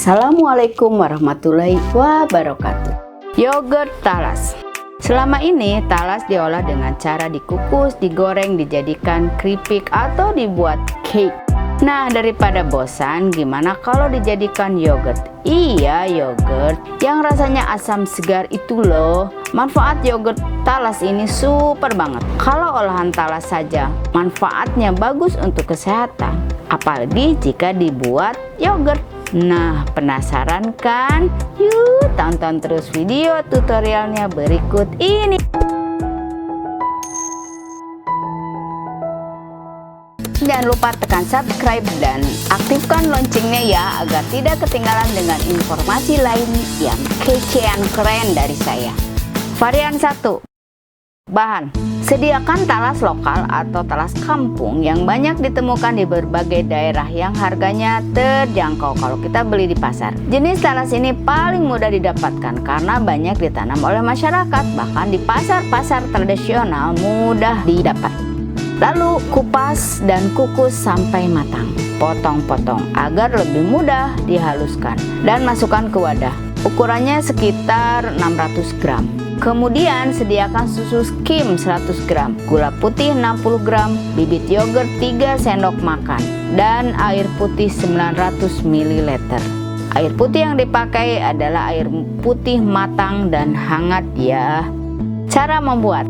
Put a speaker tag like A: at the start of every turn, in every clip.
A: Assalamualaikum warahmatullahi wabarakatuh. Yogurt talas. Selama ini talas diolah dengan cara dikukus, digoreng, dijadikan keripik atau dibuat cake. Nah, daripada bosan, gimana kalau dijadikan yogurt? Iya, yogurt yang rasanya asam segar itu loh. Manfaat yogurt talas ini super banget. Kalau olahan talas saja manfaatnya bagus untuk kesehatan, apalagi jika dibuat yogurt. Nah, penasaran kan? Yuk tonton terus video tutorialnya berikut ini. Jangan lupa tekan subscribe dan aktifkan loncengnya ya, agar tidak ketinggalan dengan informasi lain yang kece dan keren dari saya. Varian 1. Bahan: sediakan talas lokal atau talas kampung yang banyak ditemukan di berbagai daerah yang harganya terjangkau kalau kita beli di pasar. Jenis talas ini paling mudah didapatkan karena banyak ditanam oleh masyarakat, bahkan di pasar-pasar tradisional mudah didapat. Lalu kupas dan kukus sampai matang. Potong-potong agar lebih mudah dihaluskan dan masukkan ke wadah. Ukurannya sekitar 600 gram. Kemudian sediakan susu skim 100 gram, gula putih 60 gram, bibit yogurt 3 sendok makan, dan air putih 900 ml. Air putih yang dipakai adalah air putih matang dan hangat ya. Cara membuat: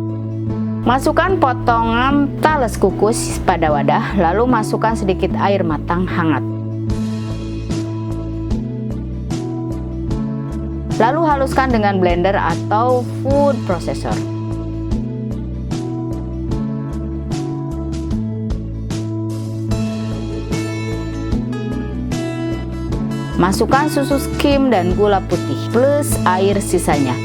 A: masukkan potongan talas kukus pada wadah, lalu masukkan sedikit air matang hangat. Lalu haluskan dengan blender atau food processor. Masukkan susu skim dan gula putih plus air sisanya.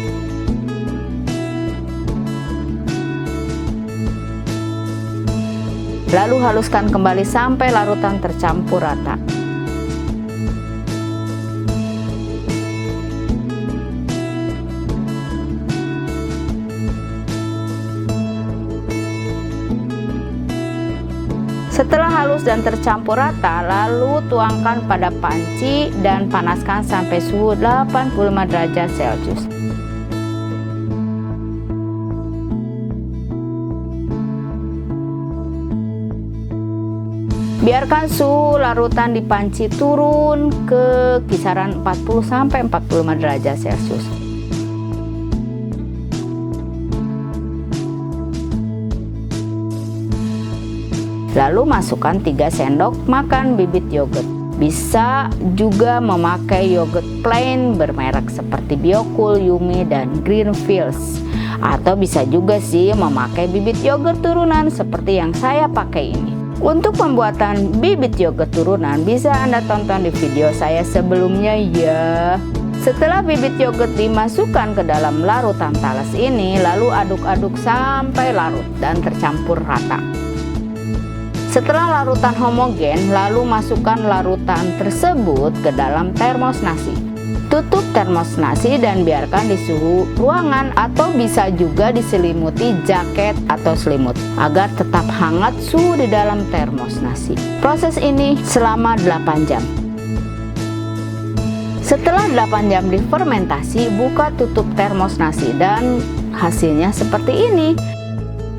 A: Lalu haluskan kembali sampai larutan tercampur rata. Setelah halus dan tercampur rata, lalu tuangkan pada panci dan panaskan sampai suhu 85 derajat Celcius. Biarkan suhu larutan di panci turun ke kisaran 40-45 derajat Celcius. Lalu masukkan 3 sendok makan bibit yogurt. Bisa juga memakai yogurt plain bermerek seperti Biocool, Yumi, dan Greenfields. Atau bisa juga sih memakai bibit yogurt turunan seperti yang saya pakai ini. Untuk pembuatan bibit yogurt turunan bisa Anda tonton di video saya sebelumnya ya. Setelah bibit yogurt dimasukkan ke dalam larutan talas ini, lalu aduk-aduk sampai larut dan tercampur rata. Setelah larutan homogen, lalu masukkan larutan tersebut ke dalam termos nasi. Tutup termos nasi dan biarkan di suhu ruangan atau bisa juga diselimuti jaket atau selimut agar tetap hangat suhu di dalam termos nasi. Proses ini selama 8 jam. Setelah 8 jam difermentasi, buka tutup termos nasi dan hasilnya seperti ini.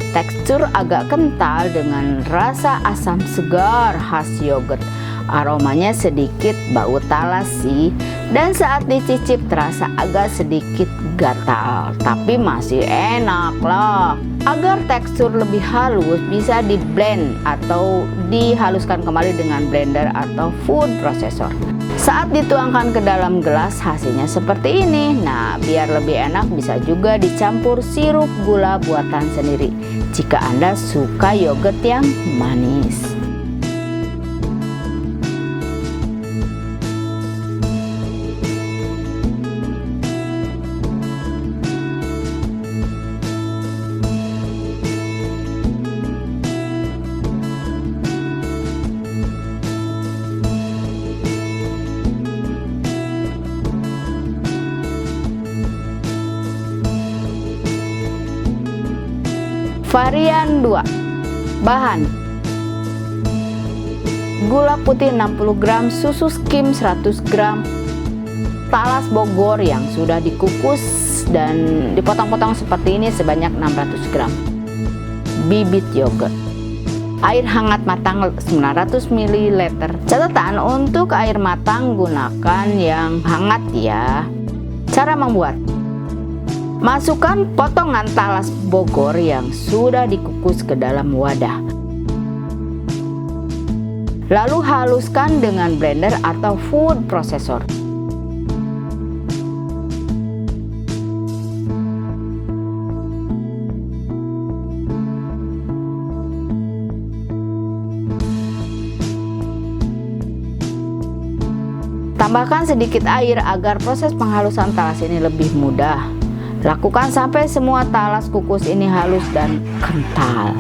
A: Tekstur agak kental dengan rasa asam segar khas yogurt. Aromanya sedikit bau talas sih, dan saat dicicip terasa agak sedikit gatal, tapi masih enak lah. Agar tekstur lebih halus, bisa di blend atau dihaluskan kembali dengan blender atau food processor. Saat dituangkan ke dalam gelas, hasilnya seperti ini. Nah, biar lebih enak bisa juga dicampur sirup gula buatan sendiri jika Anda suka yogurt yang manis. Varian 2. Bahan: gula putih 60 gram, susu skim 100 gram, talas Bogor yang sudah dikukus dan dipotong-potong seperti ini sebanyak 600 gram. Bibit yogurt. Air hangat matang 900 ml. Catatan untuk air matang gunakan yang hangat ya. Cara membuat: masukkan potongan talas Bogor yang sudah dikukus ke dalam wadah. Lalu haluskan dengan blender atau food processor. Tambahkan sedikit air agar proses penghalusan talas ini lebih mudah. Lakukan sampai semua talas kukus ini halus dan kental.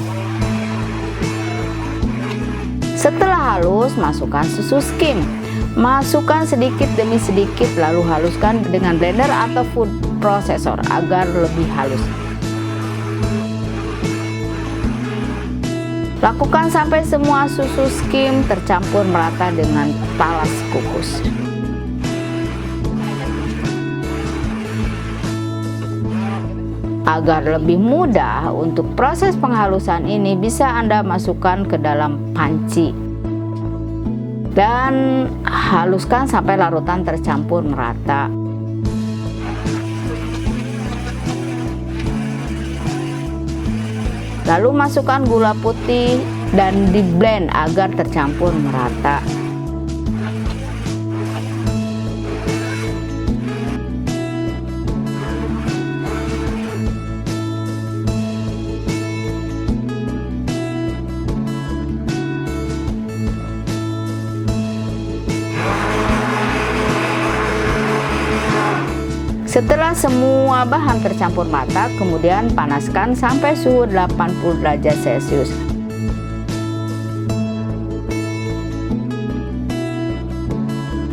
A: Setelah halus, masukkan susu skim. Masukkan sedikit demi sedikit lalu haluskan dengan blender atau food processor agar lebih halus. Lakukan sampai semua susu skim tercampur merata dengan talas kukus. Agar lebih mudah untuk proses penghalusan ini, bisa Anda masukkan ke dalam panci dan haluskan sampai larutan tercampur merata. Lalu masukkan gula putih dan di blend agar tercampur merata. Setelah semua bahan tercampur rata, kemudian panaskan sampai suhu 80 derajat Celcius.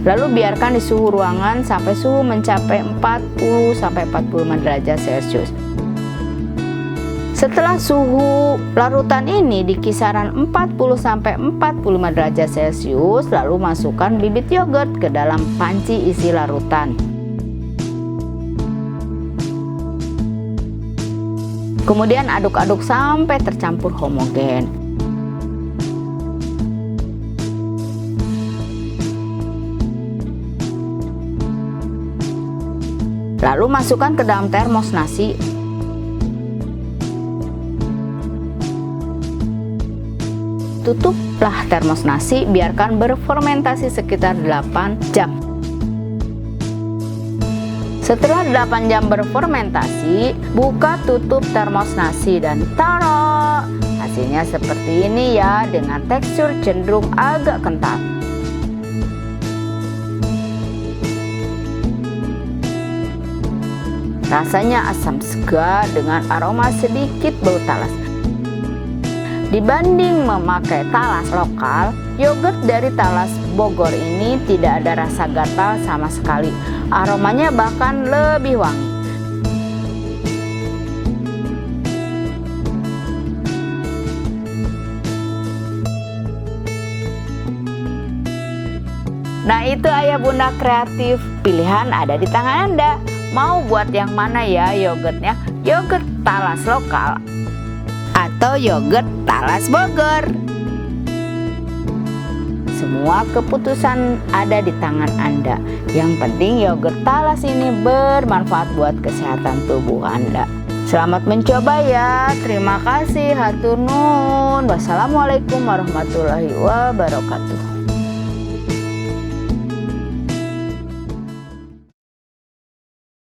A: Lalu biarkan di suhu ruangan sampai suhu mencapai 40-45 derajat Celcius. Setelah suhu larutan ini di kisaran 40-45 derajat Celcius, lalu masukkan bibit yogurt ke dalam panci isi larutan. Kemudian aduk-aduk sampai tercampur homogen. Lalu masukkan ke dalam termos nasi. Tutuplah termos nasi, biarkan berfermentasi sekitar 8 jam. Setelah 8 jam berfermentasi, buka tutup termos nasi dan taruh. Hasilnya seperti ini ya, dengan tekstur cenderung agak kental. Rasanya asam segar dengan aroma sedikit bau talas. Dibanding memakai talas lokal, yogurt dari talas Bogor ini tidak ada rasa gatal sama sekali. Aromanya bahkan lebih wangi. Nah, itu ayah bunda kreatif. Pilihan ada di tangan Anda. Mau buat yang mana ya yogurtnya? Yogurt talas lokal atau yogurt talas Bogor? Semua keputusan ada di tangan Anda. Yang penting yogurt talas ini bermanfaat buat kesehatan tubuh Anda. Selamat mencoba ya. Terima kasih. Hatur nuhun. Wassalamualaikum warahmatullahi wabarakatuh.